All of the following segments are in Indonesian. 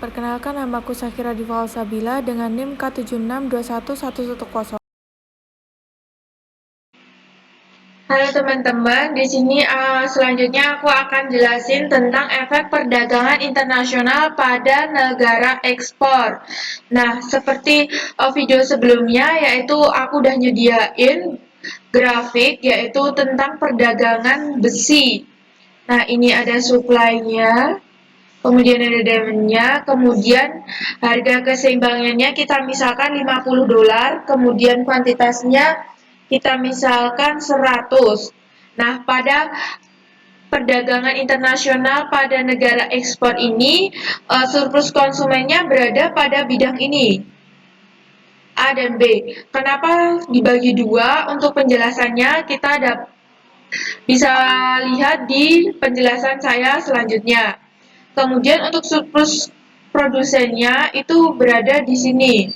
perkenalkan namaku Syakira Diva Alsabila dengan NIM K76211110. Halo teman-teman, di sini selanjutnya aku akan jelasin tentang efek perdagangan internasional pada negara ekspor. Nah, seperti video sebelumnya, yaitu aku udah nyediain grafik yaitu tentang perdagangan besi. Nah, ini ada supply-nya, kemudian ada demand-nya, kemudian harga keseimbangannya kita misalkan $50, kemudian kuantitasnya kita misalkan 100. Nah, pada perdagangan internasional pada negara ekspor ini, surplus konsumennya berada pada bidang ini, A dan B. Kenapa dibagi dua? Untuk penjelasannya kita bisa lihat di penjelasan saya selanjutnya. Kemudian untuk surplus produsennya itu berada di sini.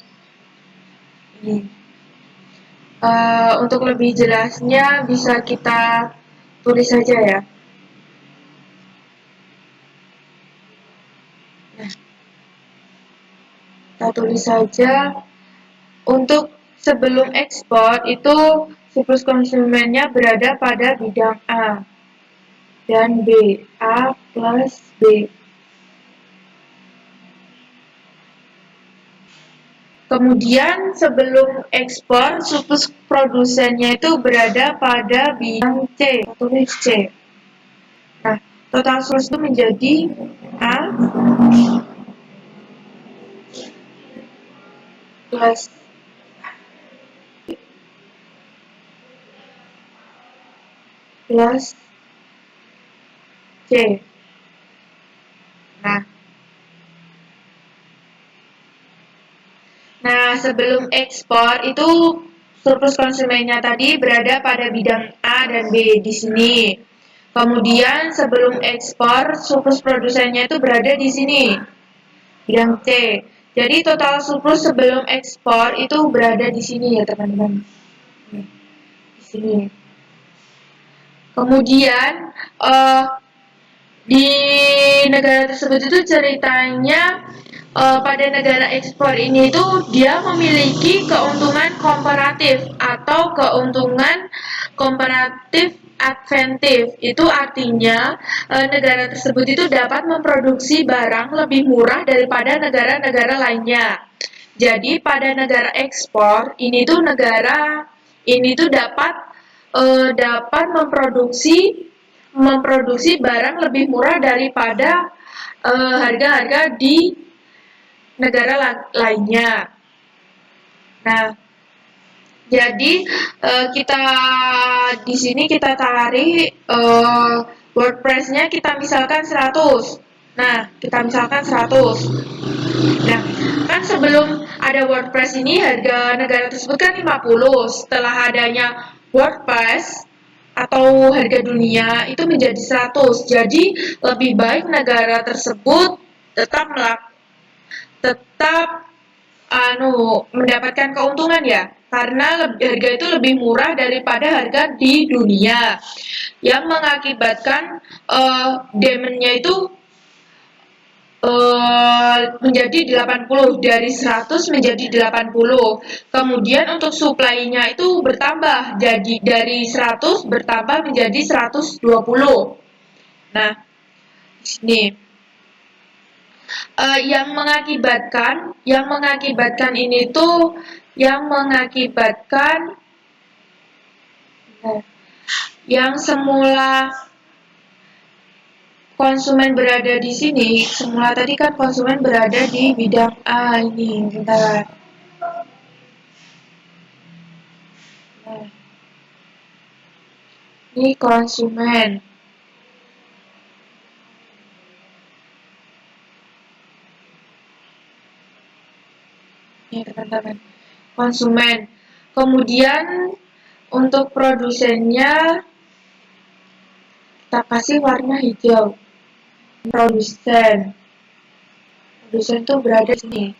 Untuk lebih jelasnya bisa kita tulis saja ya. Nah, kita tulis saja. Untuk sebelum ekspor itu surplus konsumennya berada pada bidang A dan B. A plus B. Kemudian sebelum ekspor, surplus produsennya itu berada pada bidang C, tulis C. Nah, total surplus itu menjadi A plus C. Nah, sebelum ekspor itu surplus konsumennya tadi berada pada bidang A dan B di sini. Kemudian sebelum ekspor surplus produsennya itu berada di sini, bidang C. Jadi total surplus sebelum ekspor itu berada di sini ya teman-teman. Di sini. Kemudian di negara tersebut itu ceritanya pada negara ekspor ini itu dia memiliki keuntungan komparatif atau keuntungan komparatif advantage. Itu artinya negara tersebut itu dapat memproduksi barang lebih murah daripada negara-negara lainnya. Jadi pada negara ekspor ini tuh negara ini tuh dapat memproduksi barang lebih murah daripada harga-harga di negara lainnya. Nah, jadi kita di sini kita tarik world price-nya kita misalkan 100. Nah, kita misalkan 100. Nah, kan sebelum ada world price ini harga negara tersebut kan 50. Setelah adanya world price atau harga dunia itu menjadi 100. Jadi lebih baik negara tersebut tetap mendapatkan keuntungan ya, karena harga itu lebih murah daripada harga di dunia, yang mengakibatkan demand-nya itu menjadi 80, dari 100 menjadi 80. Kemudian untuk supply-nya itu bertambah, jadi dari 100 bertambah menjadi 120. Nah, ini yang mengakibatkan ini tuh yang semula konsumen berada di sini, semula tadi kan konsumen berada di bidang A ini, bentar. Nah, ini konsumen. Ini teman-teman, konsumen. Kemudian untuk produsennya kita kasih warna hijau. Produsen itu berada di sini.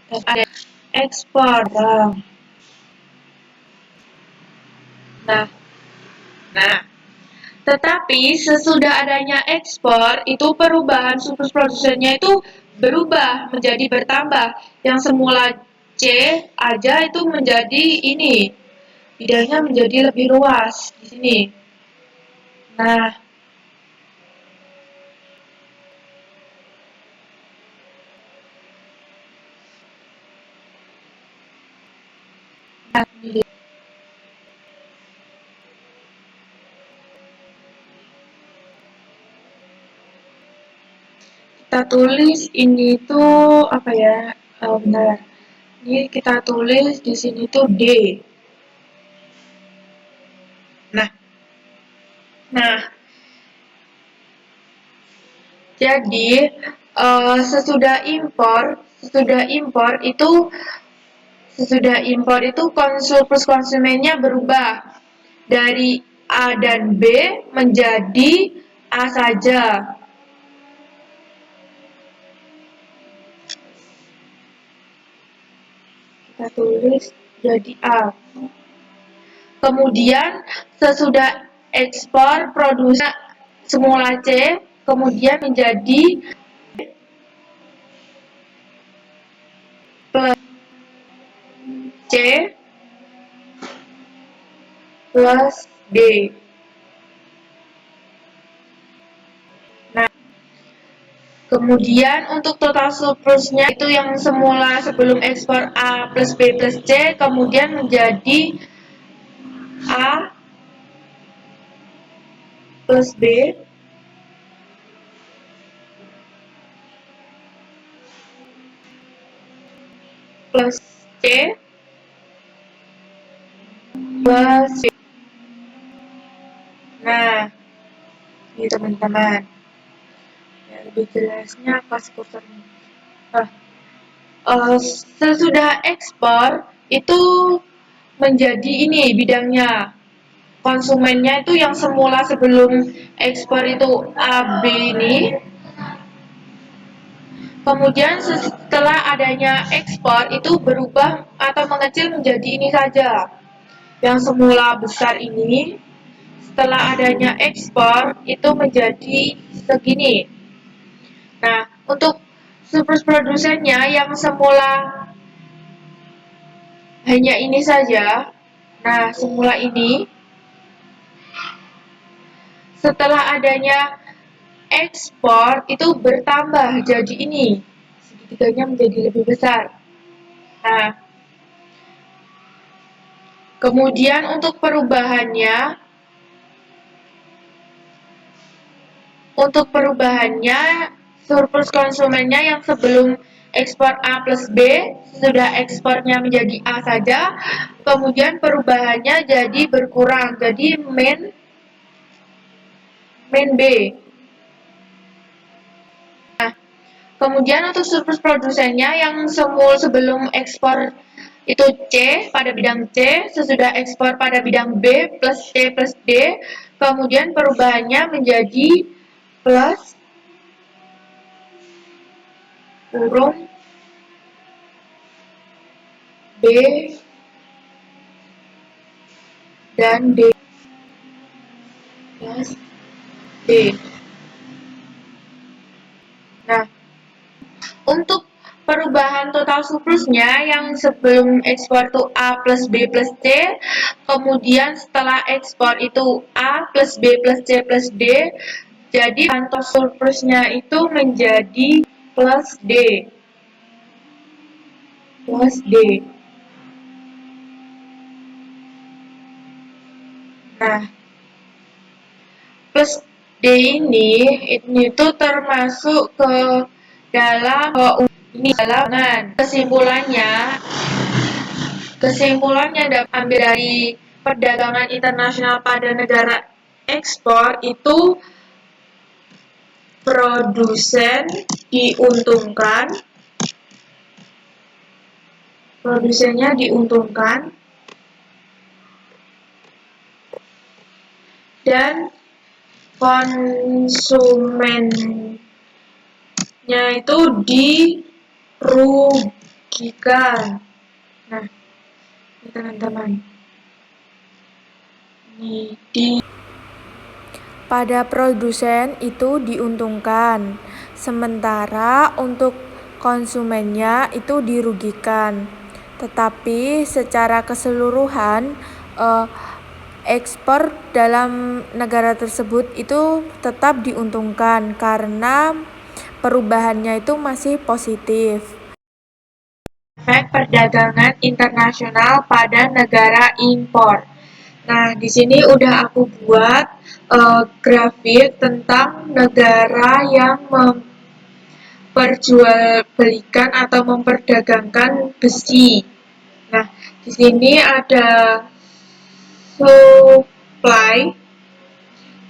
Dan ada ekspor. Nah, Tetapi sesudah adanya ekspor, itu perubahan surplus produsennya itu berubah menjadi bertambah. Yang semula C aja itu menjadi ini, bidangnya menjadi lebih luas di sini. Nah, kita tulis ini tuh apa ya? Benar. Ini kita tulis di sini tuh D. Nah, nah, jadi sesudah impor itu surplus konsumennya berubah dari A dan B menjadi A saja. Kita tulis jadi A. Kemudian sesudah ekspor produksi semula C, kemudian menjadi plus C plus D. Nah, kemudian untuk total surplusnya itu yang semula sebelum ekspor A plus B plus C, kemudian menjadi A plus B plus C plus C. Nah, ini teman-teman. Ya, lebih jelasnya pas kursornya. Nah, sesudah ekspor itu menjadi ini bidangnya. Konsumennya itu yang semula sebelum ekspor itu A, B ini. Kemudian setelah adanya ekspor itu berubah atau mengecil menjadi ini saja. Yang semula besar ini, setelah adanya ekspor itu menjadi segini. Nah, untuk surplus produsennya yang semula hanya ini saja. Nah, semula ini setelah adanya ekspor itu bertambah jadi ini. Segitiganya menjadi lebih besar. Nah, kemudian untuk perubahannya surplus konsumennya yang sebelum ekspor A plus B sudah ekspornya menjadi A saja, kemudian perubahannya jadi berkurang, jadi min B. Nah, kemudian untuk surplus produsennya yang sebelum ekspor itu C pada bidang C, sesudah ekspor pada bidang B plus C plus D, kemudian perubahannya menjadi plus kurung B dan D plus D. Nah, untuk perubahan total surplusnya yang sebelum ekspor itu A plus B plus C, kemudian setelah ekspor itu A plus B plus C plus D, jadi total surplusnya itu menjadi plus D. Plus D. Nah, plus D ini tuh termasuk ke dalam ini dalam kesimpulannya dapat ambil dari perdagangan internasional pada negara ekspor itu produsen diuntungkan, produsennya diuntungkan dan konsumennya itu dirugikan. Nah, ini teman-teman. Ini Pada produsen itu diuntungkan, sementara untuk konsumennya itu dirugikan. Tetapi secara keseluruhan, ekspor dalam negara tersebut itu tetap diuntungkan karena perubahannya itu masih positif. Efek perdagangan internasional pada negara impor. Nah, di sini udah aku buat grafik tentang negara yang memperjualbelikan atau memperdagangkan besi. Nah, di sini ada supply,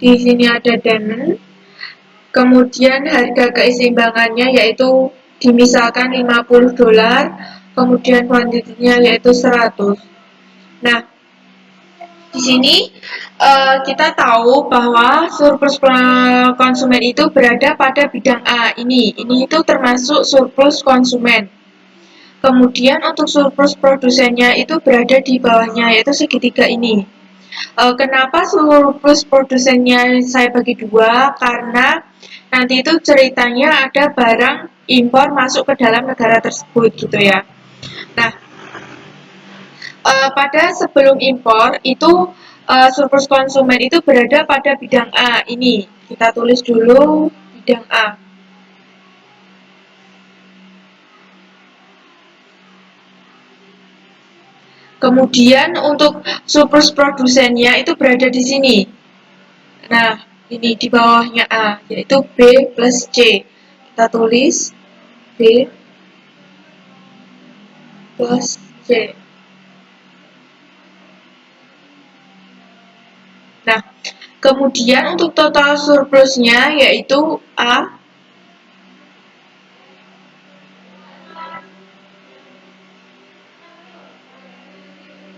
di sini ada demand, kemudian harga keseimbangannya yaitu dimisalkan $50, kemudian kuantitinya yaitu 100. Nah, di sini kita tahu bahwa surplus konsumen itu berada pada bidang A ini itu termasuk surplus konsumen. Kemudian untuk surplus produsennya itu berada di bawahnya yaitu segitiga ini. Kenapa surplus produsennya saya bagi dua? Karena nanti itu ceritanya ada barang impor masuk ke dalam negara tersebut gitu ya. Nah, pada sebelum impor itu surplus konsumen itu berada pada bidang A ini. Kita tulis dulu bidang A. Kemudian untuk surplus produsennya itu berada di sini. Nah, ini di bawahnya A, yaitu B plus C. Kita tulis B plus C. Nah, kemudian untuk total surplusnya yaitu A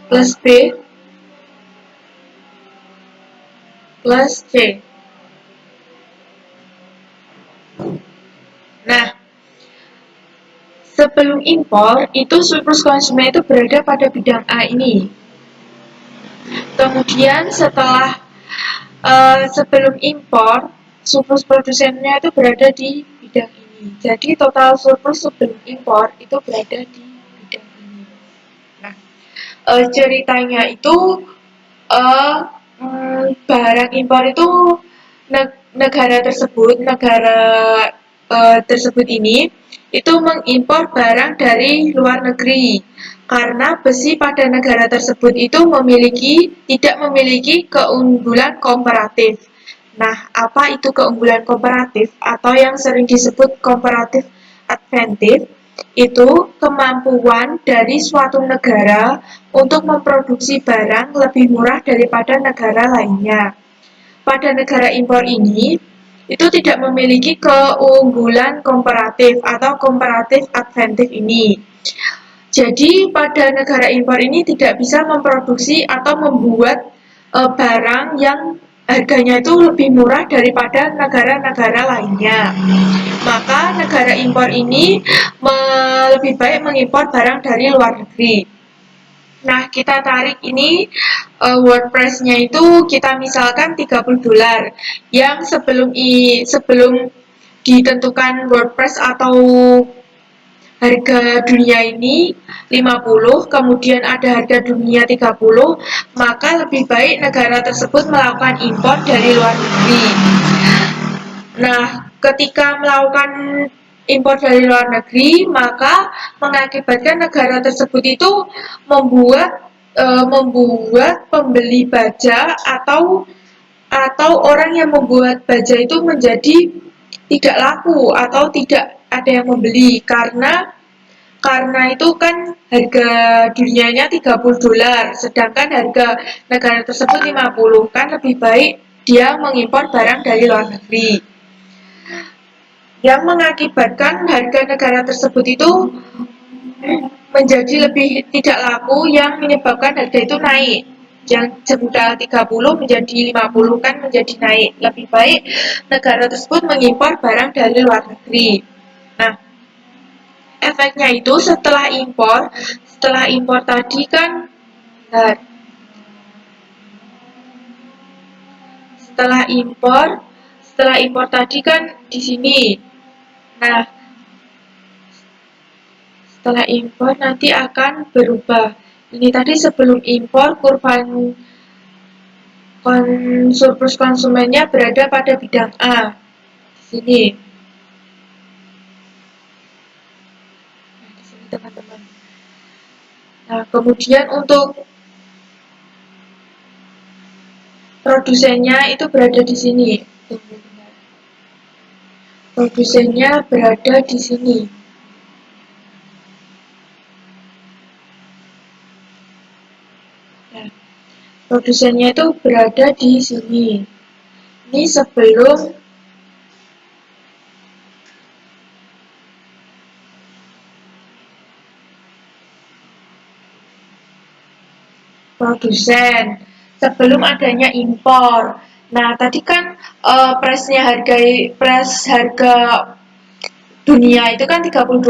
plus B plus C. Nah, sebelum impor itu surplus konsumen itu berada pada bidang A ini. Kemudian setelah sebelum impor surplus produsennya itu berada di bidang ini. Jadi total surplus sebelum impor itu berada di bidang ini. Nah, ceritanya itu barang impor itu negara tersebut ini itu mengimpor barang dari luar negeri karena besi pada negara tersebut itu tidak memiliki keunggulan komparatif. Nah, apa itu keunggulan komparatif atau yang sering disebut comparative advantage? Itu kemampuan dari suatu negara untuk memproduksi barang lebih murah daripada negara lainnya. Pada negara impor ini, itu tidak memiliki keunggulan komparatif atau comparative advantage ini. Jadi pada negara impor ini tidak bisa memproduksi atau membuat barang yang harganya itu lebih murah daripada negara-negara lainnya. Maka negara impor ini lebih baik mengimpor barang dari luar negeri. Nah, kita tarik ini WordPress-nya itu kita misalkan $30 yang sebelum ditentukan WordPress atau harga dunia ini 50, kemudian ada harga dunia 30, maka lebih baik negara tersebut melakukan impor dari luar negeri. Nah, ketika melakukan impor dari luar negeri, maka mengakibatkan negara tersebut itu membuat pembeli baja atau orang yang membuat baja itu menjadi tidak laku atau tidak ada yang membeli karena itu kan harga dunianya $30, sedangkan harga negara tersebut 50, kan lebih baik dia mengimpor barang dari luar negeri. Yang mengakibatkan harga negara tersebut itu menjadi lebih tidak laku yang menyebabkan harga itu naik. Yang semula 30 menjadi 50 kan menjadi naik. Lebih baik negara tersebut mengimpor barang dari luar negeri. Nah, efeknya itu setelah impor tadi kan setelah impor tadi kan di sini. Nah, setelah impor nanti akan berubah. Ini tadi sebelum impor kurva surplus konsumennya berada pada bidang A. Di sini. Nah, di sini teman-teman. Nah, kemudian untuk produsennya itu berada di sini. Produsennya berada di sini. Nah, produsennya itu berada di sini. Ini sebelum produsen, sebelum adanya impor. Nah, tadi kan harga dunia itu kan $30.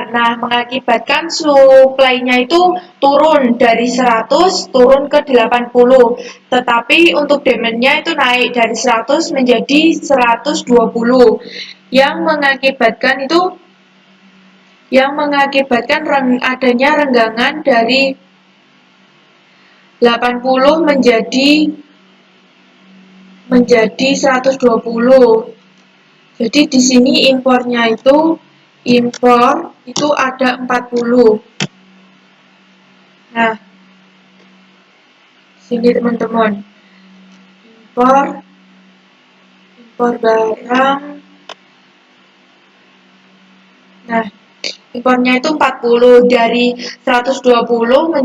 Nah, mengakibatkan supply-nya itu turun dari 100 turun ke 80. Tetapi untuk demand-nya itu naik dari 100 menjadi 120. Yang mengakibatkan adanya renggangan dari 80 menjadi 120. Jadi di sini impor itu ada 40. Nah, sini teman-teman. Impor barang. Nah, impornya itu 40 dari 120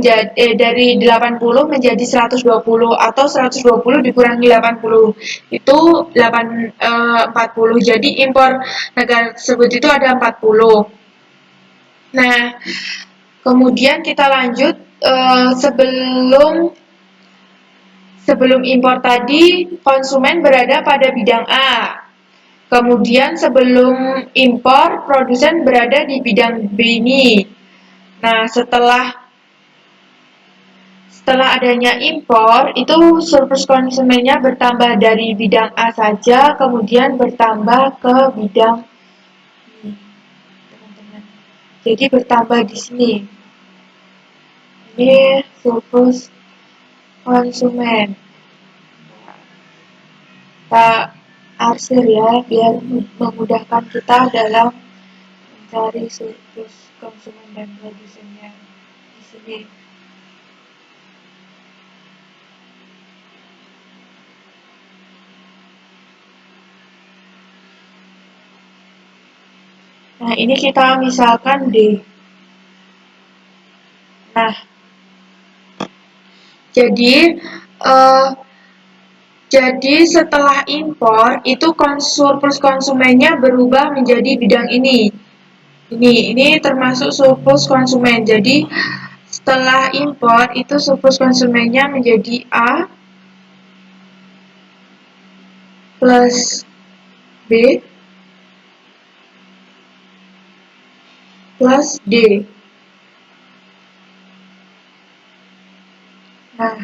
dari 80 menjadi 120 atau 120 dikurangi 80 itu 40. Jadi impor negara tersebut itu ada 40. Nah, kemudian kita lanjut sebelum impor tadi konsumen berada pada bidang A. Kemudian sebelum impor, produsen berada di bidang B ini. Nah, setelah adanya impor, itu surplus konsumennya bertambah dari bidang A saja, kemudian bertambah ke bidang B. Teman-teman. Jadi bertambah di sini. Ini surplus konsumen. Kita arsir ya, biar memudahkan kita dalam mencari surplus konsumen dan produsennya di sini. Nah, ini kita misalkan D. Nah, jadi setelah impor itu surplus konsumennya berubah menjadi bidang ini. Ini termasuk surplus konsumen. Jadi setelah impor itu surplus konsumennya menjadi A plus B plus D. Nah,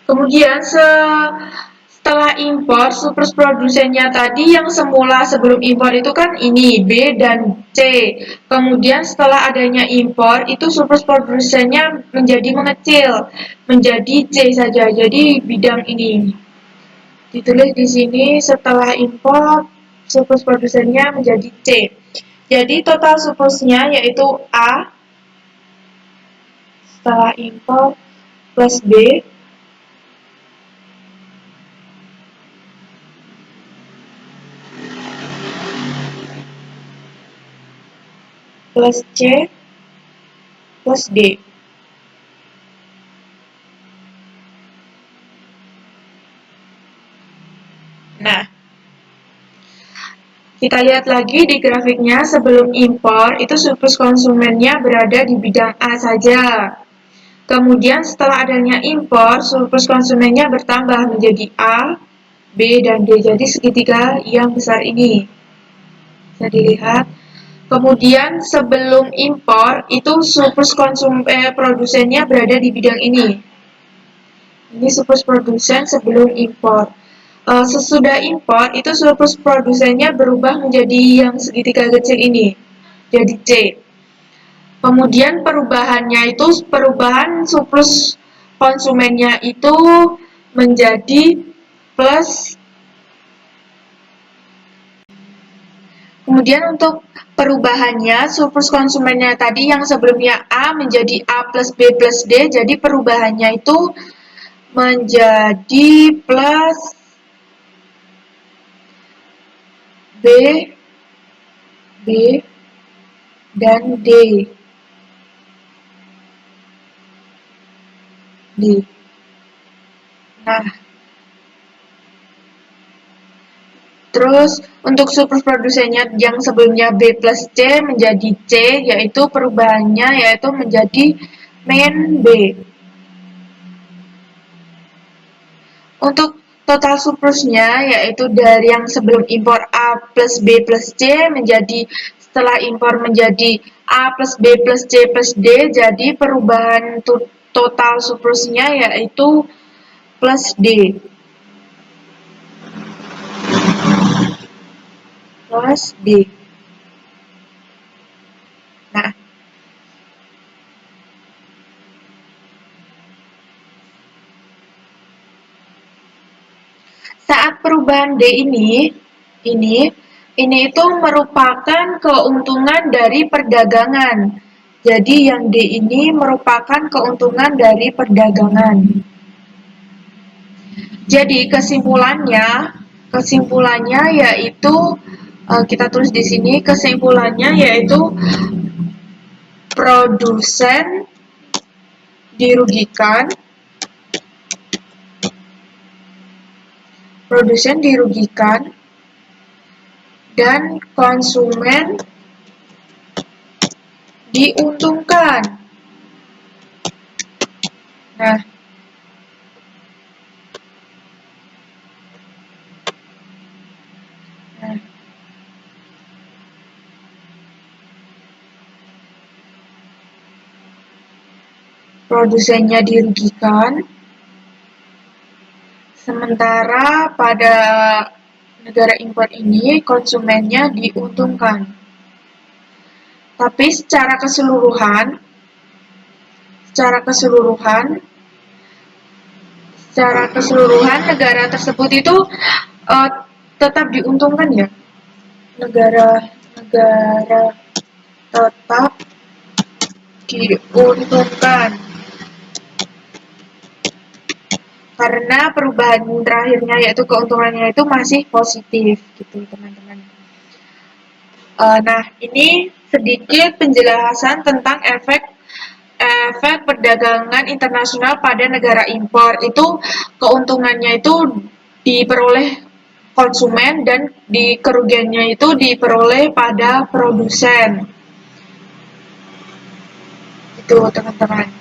kemudian setelah impor, surplus produsennya tadi yang semula sebelum impor itu kan ini B dan C. Kemudian setelah adanya impor, itu surplus produsennya menjadi mengecil, menjadi C saja. Jadi bidang ini. Ditulis di sini setelah impor, surplus produsennya menjadi C. Jadi total surplusnya yaitu A setelah impor plus B plus C plus D. Nah, kita lihat lagi di grafiknya sebelum impor itu surplus konsumennya berada di bidang A saja. Kemudian setelah adanya impor, surplus konsumennya bertambah menjadi A, B, dan D. Jadi segitiga yang besar ini. Bisa dilihat. Kemudian sebelum impor itu surplus produsennya berada di bidang ini. Ini surplus produsen sebelum impor. Sesudah impor itu surplus produsennya berubah menjadi yang segitiga kecil ini, jadi C. Kemudian perubahan surplus konsumennya itu menjadi plus. Kemudian untuk perubahannya, surplus konsumennya tadi yang sebelumnya A menjadi A plus B plus D, jadi perubahannya itu menjadi plus B, B, dan D. Nah, terus untuk surplus produsennya yang sebelumnya B plus C menjadi C, yaitu perubahannya yaitu menjadi min B. Untuk total surplusnya yaitu dari yang sebelum impor A plus B plus C menjadi setelah impor menjadi A plus B plus C plus D, jadi perubahan total surplusnya yaitu plus D. Plus D. Nah, saat perubahan D ini itu merupakan keuntungan dari perdagangan. Jadi yang D ini merupakan keuntungan dari perdagangan. Jadi kesimpulannya yaitu kita tulis di sini, kesimpulannya yaitu produsen dirugikan dan konsumen diuntungkan. Nah, produsennya dirugikan, sementara pada negara impor ini konsumennya diuntungkan. Tapi secara keseluruhan negara tersebut itu tetap diuntungkan ya. Negara tetap diuntungkan. Karena perubahan terakhirnya yaitu keuntungannya itu masih positif gitu teman-teman. Nah, ini sedikit penjelasan tentang efek perdagangan internasional pada negara impor. Itu keuntungannya itu diperoleh konsumen dan kerugiannya itu diperoleh pada produsen. Itu teman-teman.